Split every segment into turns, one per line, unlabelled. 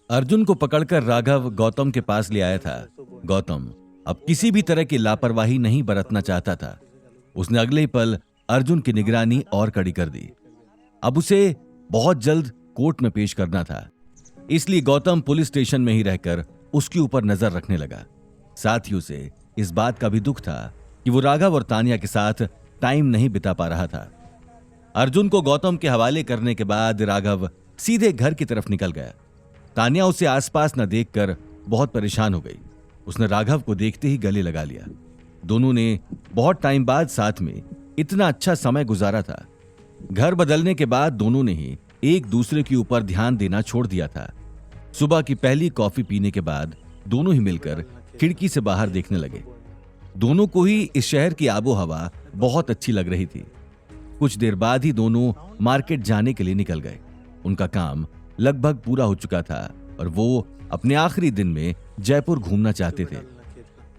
अर्जुन को पकड़कर राघव गौतम के पास ले आया था। गौतम अब किसी भी तरह की लापरवाही नहीं बरतना चाहता था। उसने अगले ही पल अर्जुन की निगरानी और कड़ी कर दी। अब उसे बहुत जल्द कोर्ट में पेश करना था, इसलिए गौतम पुलिस स्टेशन में ही रहकर उसके ऊपर नजर रखने लगा। साथ ही उसे इस बात का भी दुख था कि वो राघव और तानिया के साथ टाइम नहीं बिता पा रहा था। अर्जुन को गौतम के हवाले करने के बाद राघव सीधे घर की तरफ निकल गया। तानिया उसे आसपास न देखकर बहुत परेशान हो गई। उसने राघव को देखते ही गले लगा लिया। दोनों ने बहुत टाइम बाद साथ में इतना अच्छा समय गुजारा था। घर बदलने के बाद दोनों ने ही एक दूसरे के ऊपर ध्यान देना छोड़ दिया था। सुबह की पहली कॉफी पीने के बाद दोनों ही मिलकर खिड़की से बाहर देखने लगे। दोनों को ही इस शहर की आबो हवा बहुत अच्छी लग रही थी। कुछ देर बाद ही दोनों मार्केट जाने के लिए निकल गए। उनका काम लगभग पूरा हो चुका था और वो अपने आखिरी दिन में जयपुर घूमना चाहते थे।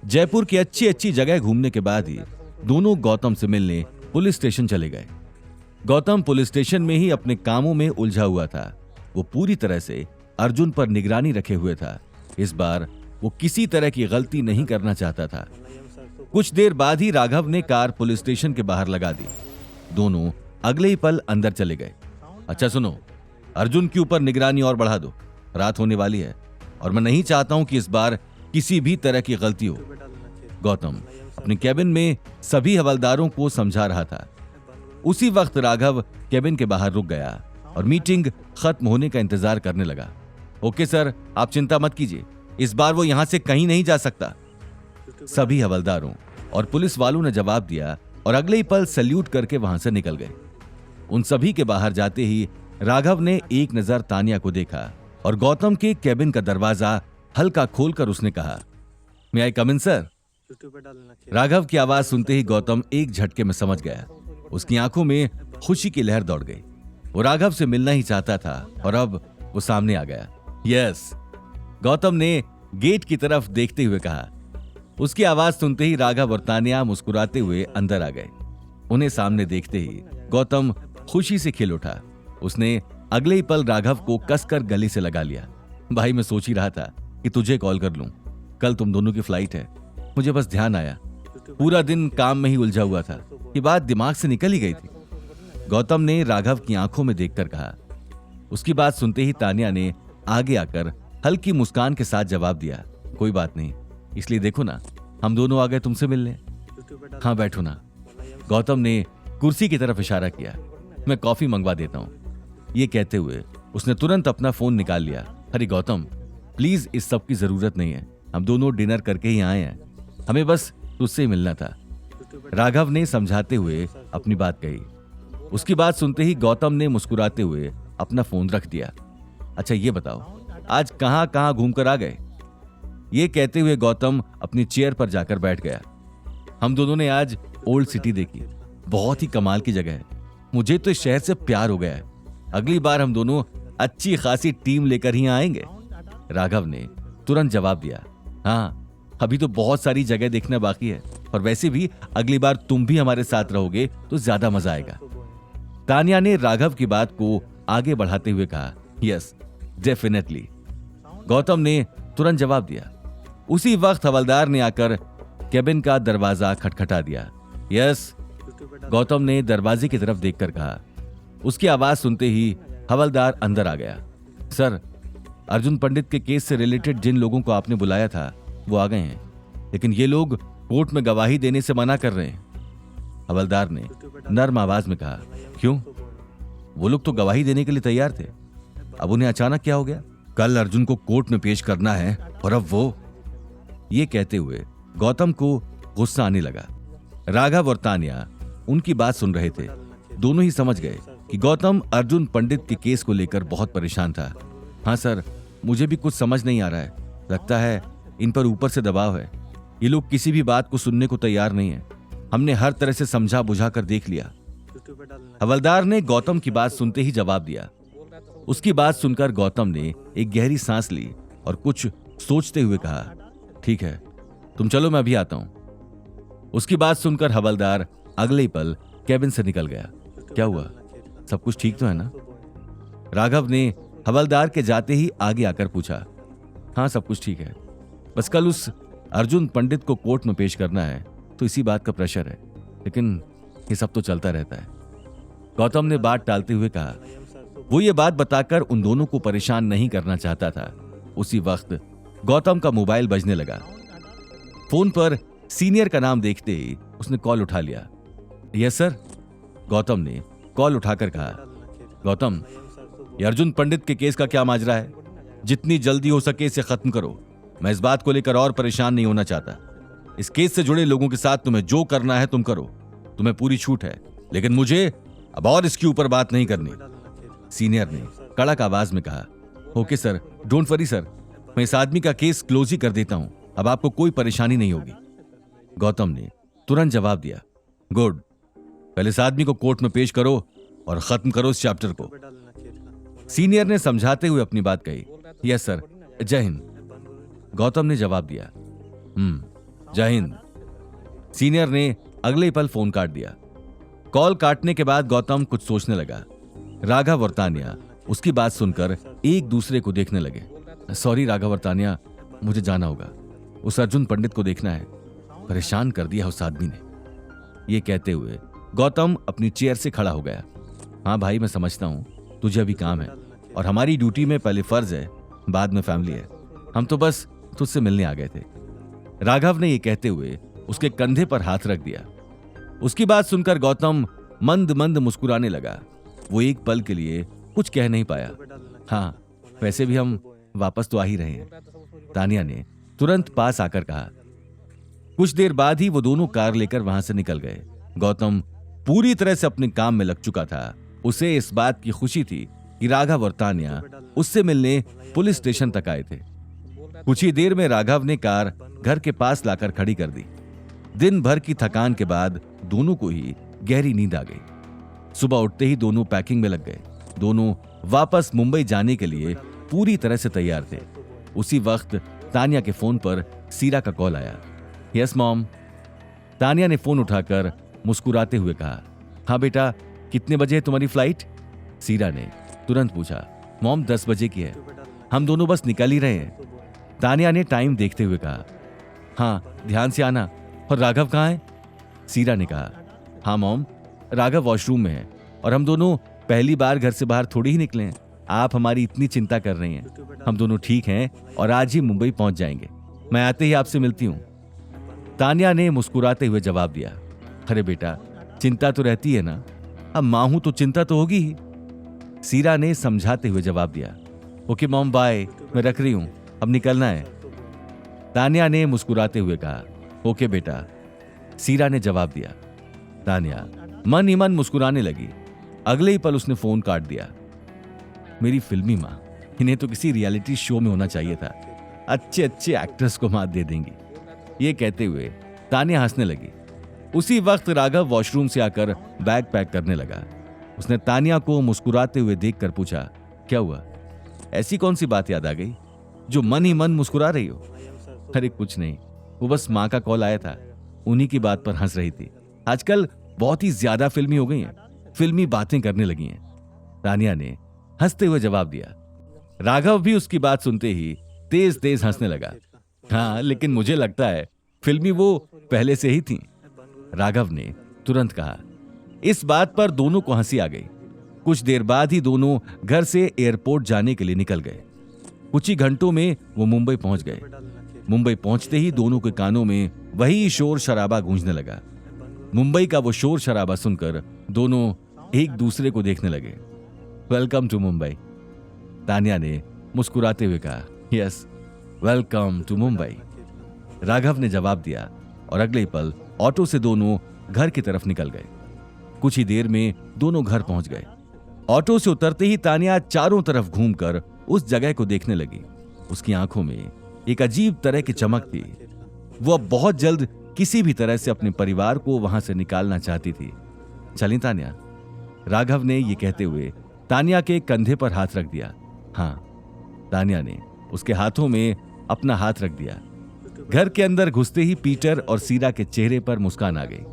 जयपुर की अच्छी अच्छी जगह घूमने के बाद ही दोनों गौतम से मिलने पुलिस स्टेशन चले गए। गौतम पुलिस स्टेशन में ही अपने कामों में उलझा हुआ था। वो पूरी तरह से अर्जुन पर निगरानी रखे हुए था। इस बार वो किसी तरह की गलती नहीं करना चाहता था। कुछ देर बाद ही राघव ने कार पुलिस स्टेशन के बाहर लगा दी। दोनों अगले ही पल अंदर चले गए। अच्छा सुनो, अर्जुन के ऊपर निगरानी और बढ़ा दो। रात होने वाली है और मैं नहीं चाहता हूं कि इस बार किसी भी तरह की गलती हो। गौतम अपने कैबिन में सभी हवलदारों को समझा रहा था। उसी वक्त राघव कैबिन के बाहर रुक गया और मीटिंग खत्म होने का इंतजार करने लगा। ओके सर, आप चिंता मत कीजिए, इस बार वो यहां से कहीं नहीं जा सकता। सभी हवलदारों और पुलिस वालों ने जवाब दिया और अगले ही पल सैल्यूट करके वहां से निकल गए। उन सभी के बाहर जाते ही राघव ने एक नजर तानिया को देखा और गौतम के कैबिन का दरवाजा हल्का खोलकर उसने कहा, मे आई कम इन सर? राघव की आवाज सुनते ही गौतम एक झटके में समझ गया। उसकी आंखों में खुशी की लहर दौड़ गई। वो राघव से मिलना ही चाहता था और अब वो सामने आ गया। यस, गौतम ने गेट की तरफ देखते हुए कहा। उसकी आवाज सुनते ही राघव और तानिया मुस्कुराते हुए अंदर आ गए। उन्हें सामने देखते ही गौतम खुशी से खिल उठा। उसने अगले ही पल राघव को कसकर गले से लगा लिया। भाई, मैं सोच ही रहा था कि तुझे कॉल कर लूं। कल तुम दोनों की फ्लाइट है, मुझे बस ध्यान आया। पूरा दिन काम में ही उलझा हुआ था, ये बात दिमाग से निकल ही गई थी। गौतम ने राघव की आंखों में देखकर कहा। उसकी बात सुनते ही तानिया ने आगे आकर हल्की मुस्कान के साथ जवाब दिया, कोई बात नहीं, इसलिए देखो ना, हम दोनों आ गए तुमसे मिलने। हाँ बैठो ना। गौतम ने कुर्सी की तरफ इशारा किया। मैं कॉफी मंगवा देता हूं। ये कहते हुए उसने तुरंत अपना फोन निकाल लिया। अरे गौतम, प्लीज इस सब की जरूरत नहीं है, हम दोनों डिनर करके ही आए हैं, हमें बस तुझसे मिलना था। राघव ने समझाते हुए अपनी बात कही। उसकी बात सुनते ही गौतम ने मुस्कुराते हुए अपना फोन रख दिया। अच्छा ये बताओ, आज कहां कहां घूमकर आ गए? ये कहते हुए गौतम अपनी चेयर पर जाकर बैठ गया। हम दोनों ने आज ओल्ड सिटी देखी, बहुत ही कमाल की जगह है। मुझे तो इस शहर से प्यार हो गया है। अगली बार हम दोनों अच्छी खासी टीम लेकर ही आएंगे। राघव ने तुरंत जवाब दिया। हाँ, अभी तो बहुत सारी जगह देखना बाकी है, और वैसे भी अगली बार तुम भी हमारे साथ रहोगे तो ज्यादा मजा आएगा। तानिया ने राघव की बात को आगे बढ़ाते हुए कहा। यस डेफिनेटली, गौतम ने तुरंत जवाब दिया। उसी वक्त हवलदार ने आकर कैबिन का दरवाजा खटखटा दिया। यस, गौतम ने दरवाजे की तरफ देखकर कहा। उसकी आवाज सुनते ही हवलदार अंदर आ गया। सर, अर्जुन पंडित के केस से रिलेटेड जिन लोगों को आपने बुलाया था वो आ गए हैं, लेकिन ये लोग कोर्ट में गवाही देने से मना कर रहे हैं। हवलदार ने नर्म आवाज में कहा। क्यों? वो लोग तो गवाही देने के लिए तैयार थे, अब उन्हें अचानक क्या हो गया? कल अर्जुन को कोर्ट में पेश करना है और अब वो। ये कहते हुए गौतम को गुस्सा आने लगा। राघव और तानिया उनकी बात सुन रहे थे। दोनों ही समझ गए कि गौतम अर्जुन पंडित के केस को लेकर बहुत परेशान था। हाँ सर, मुझे भी कुछ समझ नहीं आ रहा है, लगता है इन पर ऊपर से दबाव है। ये लोग किसी भी बात को सुनने को तैयार नहीं है। हमने हर तरह से समझा बुझा कर देख लिया। हवलदार ने गौतम की बात सुनते ही जवाब दिया। उसकी बात सुनकर गौतम ने एक गहरी सांस ली और कुछ सोचते हुए कहा, ठीक है, तुम चलो, मैं अभी आता हूं। उसकी बात सुनकर हवलदार अगले ही पल कैबिन से निकल गया। क्या हुआ, सब कुछ ठीक तो है ना? राघव ने हवलदार के जाते ही आगे आकर पूछा, हाँ सब कुछ ठीक है, बस कल उस अर्जुन पंडित को कोर्ट में पेश करना है तो इसी बात का प्रेशर है, लेकिन ये सब तो चलता रहता है। गौतम ने बात टालते हुए कहा। वो ये बात बताकर उन दोनों को परेशान नहीं करना चाहता था। उसी वक्त गौतम का मोबाइल बजने लगा। फोन पर सीनियर का नाम देखते ही उसने कॉल उठा लिया। यस सर, गौतम ने कॉल उठाकर कहा। गौतम, ये अर्जुन पंडित के केस का क्या माजरा है? जितनी जल्दी हो सके इसे खत्म करो। मैं इस बात को लेकर और परेशान नहीं होना चाहता। इस केस से जुड़े लोगों के साथ तुम्हें जो करना है तुम करो, तुम्हें पूरी छूट है, लेकिन मुझे अब और इसके ऊपर बात नहीं करनी, सीनियर ने कड़क आवाज में कहा। Okay sir, don't worry sir, मैं इस आदमी का केस क्लोज ही कर देता हूं, अब आपको कोई परेशानी नहीं होगी। गौतम ने तुरंत जवाब दिया। गुड, पहले इस आदमी को कोर्ट में पेश करो और खत्म करो इस चैप्टर को। सीनियर ने समझाते हुए अपनी बात कही। यस सर, जय हिंद, गौतम ने जवाब दिया। जय हिंद। सीनियर ने अगले ही पल फोन काट दिया। कॉल काटने के बाद गौतम कुछ सोचने लगा। राघव और तान्या उसकी बात सुनकर एक दूसरे को देखने लगे। सॉरी राघव और तान्या, मुझे जाना होगा, उस अर्जुन पंडित को देखना है, परेशान कर दिया उस आदमी ने। ये कहते हुए गौतम अपनी चेयर से खड़ा हो गया। हाँ भाई, मैं समझता हूं तुझे अभी काम है और हमारी ड्यूटी में पहले फर्ज है, बाद में फैमिली है। हम तो बस तुझसे मिलने आ गए थे। राघव ने यह कहते हुए उसके कंधे पर हाथ रख दिया। उसकी बात सुनकर गौतम मंद मंद मुस्कुराने लगा। वो एक पल के लिए कुछ कह नहीं पाया। हाँ, वैसे भी हम वापस तो आ ही रहे हैं, तानिया ने तुरंत पास आकर कहा। कुछ देर बाद ही वो दोनों कार लेकर वहां से निकल गए। गौतम पूरी तरह से अपने काम में लग चुका था। उसे इस बात की खुशी थी कि राघव और तान्या उससे मिलने पुलिस स्टेशन तक आए थे। कुछ ही देर में राघव ने कार घर के पास लाकर खड़ी कर दी। दिन भर की थकान के बाद दोनों को ही गहरी नींद आ गई। सुबह उठते ही दोनों पैकिंग में लग गए। दोनों वापस मुंबई जाने के लिए पूरी तरह से तैयार थे। उसी वक्त तान्या के फोन पर सीरा का कॉल आया। यस मॉम, तान्या ने फोन उठाकर मुस्कुराते हुए कहा। हाँ बेटा, कितने बजे है तुम्हारी फ्लाइट? सीरा ने तुरंत पूछा। मॉम 10 बजे की है, हम दोनों बस निकल ही रहे हैं, तान्या ने टाइम देखते हुए कहा। हाँ, ध्यान से आना। और राघव कहाँ है? सीरा ने कहा। हाँ मॉम, राघव वॉशरूम में है और हम दोनों पहली बार घर से बाहर थोड़ी ही निकले हैं। आप हमारी इतनी चिंता कर रही हैं। हम दोनों ठीक हैं और आज ही मुंबई पहुंच जाएंगे। मैं आते ही आपसे मिलती हूं, तान्या ने मुस्कुराते हुए जवाब दिया। अरे बेटा, चिंता तो रहती है ना, अब मां हूं तो चिंता तो होगी ही, सीरा ने समझाते हुए जवाब दिया। ओके मॉम, बाय, मैं रख रही हूं, अब निकलना है, तान्या ने मुस्कुराते हुए कहा। ओके बेटा, सीरा ने जवाब दिया। तान्या मन ही मन मुस्कुराने लगी। अगले ही पल उसने फोन काट दिया। मेरी फिल्मी माँ, इन्हें तो किसी रियलिटी शो में होना चाहिए था, अच्छे अच्छे एक्ट्रेस को मात दे देंगी। ये कहते हुए तान्या हंसने लगी। उसी वक्त राघव वॉशरूम से आकर बैग पैक करने लगा। उसने तान्या को मुस्कुराते हुए देखकर पूछा, क्या हुआ? ऐसी कौन सी बात याद आ गई जो मन ही मन मुस्कुरा रही हो? अरे कुछ नहीं, वो बस माँ का कॉल आया था, उन्हीं की बात पर हंस रही थी। आजकल बहुत ही ज्यादा फिल्मी हो गई हैं, फिल्मी बातें करने लगी हैं, तान्या ने हंसते हुए जवाब दिया। राघव भी उसकी बात सुनते ही तेज तेज हंसने लगा। हाँ, लेकिन मुझे लगता है फिल्मी वो पहले से ही थी, राघव ने तुरंत कहा। इस बात पर दोनों को हंसी आ गई। कुछ देर बाद ही दोनों घर से एयरपोर्ट जाने के लिए निकल गए। कुछ ही घंटों में वो मुंबई पहुंच गए। मुंबई पहुंचते ही दोनों के कानों में वही शोर शराबा गूंजने लगा। मुंबई का वो शोर शराबा सुनकर दोनों एक दूसरे को देखने लगे। वेलकम टू मुंबई, तान्या ने मुस्कुराते हुए कहा। Yes, welcome to Mumbai, Raghav ने जवाब दिया और अगले ही पल ऑटो से दोनों घर की तरफ निकल गए। कुछ ही देर में दोनों घर पहुंच गए। ऑटो से उतरते ही तान्या चारों तरफ घूमकर उस जगह को देखने लगी। उसकी आंखों में एक अजीब तरह की चमक थी। वो अब बहुत जल्द किसी भी तरह से अपने परिवार को वहां से निकालना चाहती थी। चली तान्या, राघव ने यह कहते हुए तान्या के कंधे पर हाथ रख दिया। हाँ, तान्या ने उसके हाथों में अपना हाथ रख दिया। घर के अंदर घुसते ही पीटर और सीरा के चेहरे पर मुस्कान आ गई।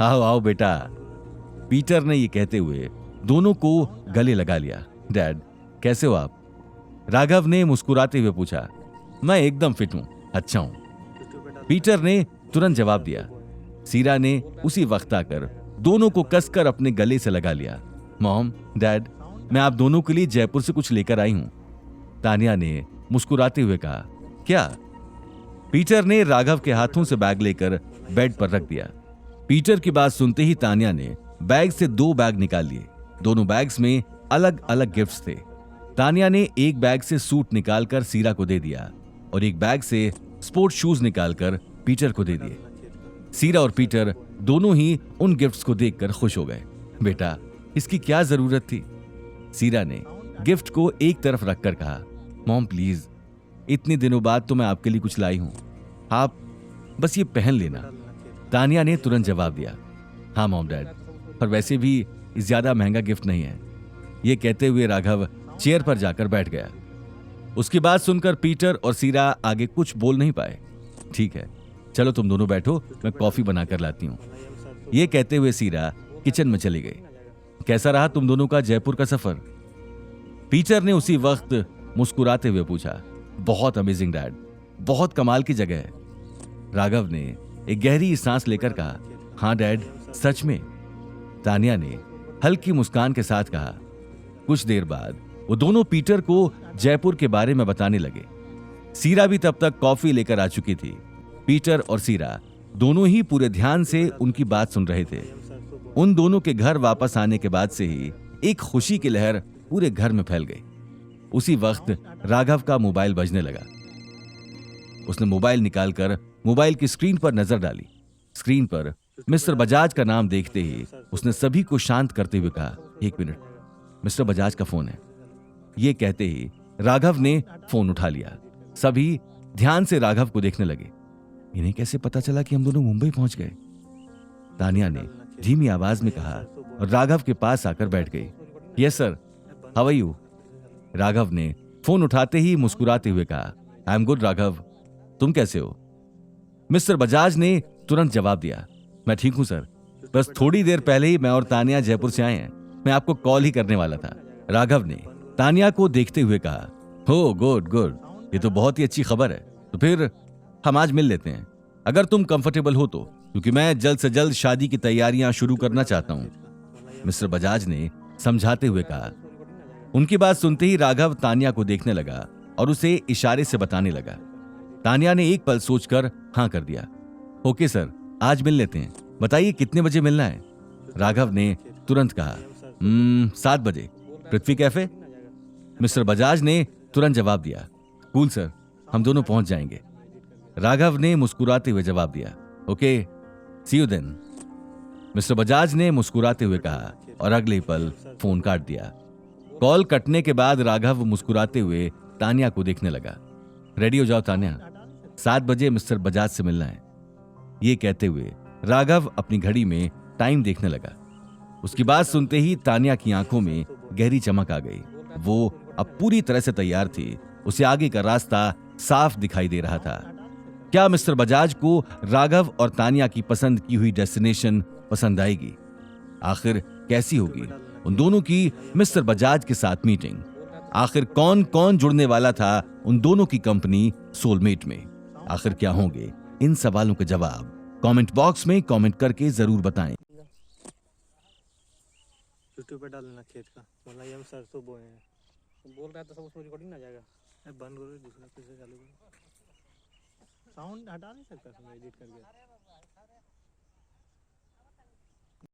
आओ आओ बेटा, पीटर ने यह कहते हुए दोनों को गले लगा लिया। डैड, कैसे हो आप? राघव ने मुस्कुराते हुए पूछा। मैं एकदम फिट हूं, अच्छा हूं, पीटर ने तुरंत जवाब दिया। सीरा ने उसी वक्त आकर दोनों को कसकर अपने गले से लगा लिया। मॉम, डैड, मैं आप दोनों के लिए जयपुर से कुछ लेकर आई हूं, तानिया ने मुस्कुराते हुए कहा। क्या? पीटर ने राघव के हाथों से बैग लेकर बेड पर रख दिया। पीटर की बात सुनते ही तानिया ने बैग से 2 बैग निकाल लिए। दोनों बैग्स में अलग अलग गिफ्ट्स थे। तानिया ने एक बैग से सूट निकालकर सीरा को दे दिया और एक बैग से स्पोर्ट्स शूज निकालकर पीटर को दे दिए। सीरा और पीटर दोनों ही उन गिफ्ट्स को देखकर खुश हो गए। बेटा, इसकी क्या जरूरत थी? सीरा ने गिफ्ट को एक तरफ रखकर कहा। मॉम प्लीज, इतने दिनों बाद तो मैं आपके लिए कुछ लाई हूं, आप बस ये पहन लेना। तानिया ने तुरंत जवाब दिया। हाँ मॉम डैड, पर वैसे भी ज्यादा महंगा गिफ्ट नहीं है। ये कहते हुए राघव चेयर पर जाकर बैठ गया। उसकी बात सुनकर पीटर और सीरा आगे कुछ बोल नहीं पाए। ठीक है, चलो तुम दोनों बैठो, मैं कॉफी बनाकर लाती हूं। ये कहते हुए सीरा किचन में चली गई। कैसा रहा तुम दोनों का जयपुर का सफर? पीटर ने उसी वक्त मुस्कुराते हुए पूछा। बहुत अमेजिंग डैड, बहुत कमाल की जगह है। राघव ने एक गहरी सांस लेकर कहा। हाँ डैड, सच में। तानिया ने हल्की मुस्कान के साथ कहा। कुछ देर बाद वो दोनों पीटर को जयपुर के बारे में बताने लगे। सीरा भी तब तक कॉफी लेकर आ चुकी थी। पीटर और सीरा दोनों ही पूरे ध्यान से उनकी बात सुन रहे थे। उन दोनों के घर वापस आने के बाद से ही एक खुशी की लहर पूरे घर में फैल गई। उसी वक्त राघव का मोबाइल बजने लगा। उसने मोबाइल निकालकर मोबाइल की स्क्रीन पर नजर डाली। स्क्रीन पर मिस्टर बजाज का नाम देखते ही उसने सभी को शांत करते हुए कहा, 1 मिनट, मिस्टर बजाज का फोन है। ये कहते ही राघव ने फोन उठा लिया। सभी ध्यान से राघव को देखने लगे। इन्हें कैसे पता चला कि हम दोनों मुंबई पहुंच गए? तानिया ने धीमी आवाज में कहा और राघव के पास आकर बैठ गई। Yes sir, how are you? Raghav ने फोन उठाते ही मुस्कुराते हुए कहा, आई एम गुड राघव, तुम कैसे हो? मिस्टर बजाज ने तुरंत जवाब दिया, मैं ठीक हूं सर, बस थोड़ी देर पहले ही मैं और तानिया जयपुर से आए हैं, मैं आपको कॉल ही करने वाला था। राघव ने तानिया को देखते हुए कहा, हो गुड गुड, ये तो बहुत ही अच्छी खबर है। तो फिर हम आज मिल लेते हैं, अगर तुम कंफर्टेबल हो तो, क्योंकि मैं जल्द से जल्द शादी की तैयारियां शुरू करना चाहता हूं, मिस्टर बजाज ने समझाते हुए कहा। उनकी बात सुनते ही राघव तानिया को देखने लगा और उसे इशारे से बताने लगा। तानिया ने एक पल सोचकर हां कर दिया। ओके सर, आज मिल लेते हैं, बताइए कितने बजे मिलना है? राघव ने तुरंत कहा, 7 बजे, पृथ्वी कैफे। मिस्टर बजाज ने तुरंत जवाब दिया, कूल सर, हम दोनों पहुंच जाएंगे। राघव ने मुस्कुराते हुए जवाब दिया, okay, see you then. Mister Bajaj ने मुस्कुराते हुए कहा और अगले पल फोन काट दिया। कॉल कटने के बाद राघव मुस्कुराते हुए तानिया को देखने लगा। रेडी हो जाओ तानिया, 7 बजे मिस्टर बजाज से मिलना है। ये कहते हुए राघव अपनी घड़ी में टाइम देखने लगा। उसकी बात सुनते ही तानिया की आंखों में गहरी चमक आ गई। वो अब पूरी तरह से तैयार थी, उसे आगे का रास्ता साफ दिखाई दे रहा था। क्या मिस्टर बजाज को राघव और तानिया की पसंद की हुई डेस्टिनेशन पसंद आएगी? आखिर कैसी होगी उन दोनों की मिस्टर बजाज के साथ मीटिंग? आखिर कौन कौन जुड़ने वाला था उन दोनों की कंपनी सोलमेट में? आखिर क्या होंगे इन सवालों के जवाब? कमेंट बॉक्स में कमेंट करके जरूर बताएं।
यूट्यूब पे डालना खेत का, मतलब ये हम सरसों बोए हैं। बोल रहा है तो सब उसमें रिकॉर्डिंग ना जाएगा। बंद करो, दूसरा फिर से चालू करो। साउंड हटा नहीं सकता, एडिट करके।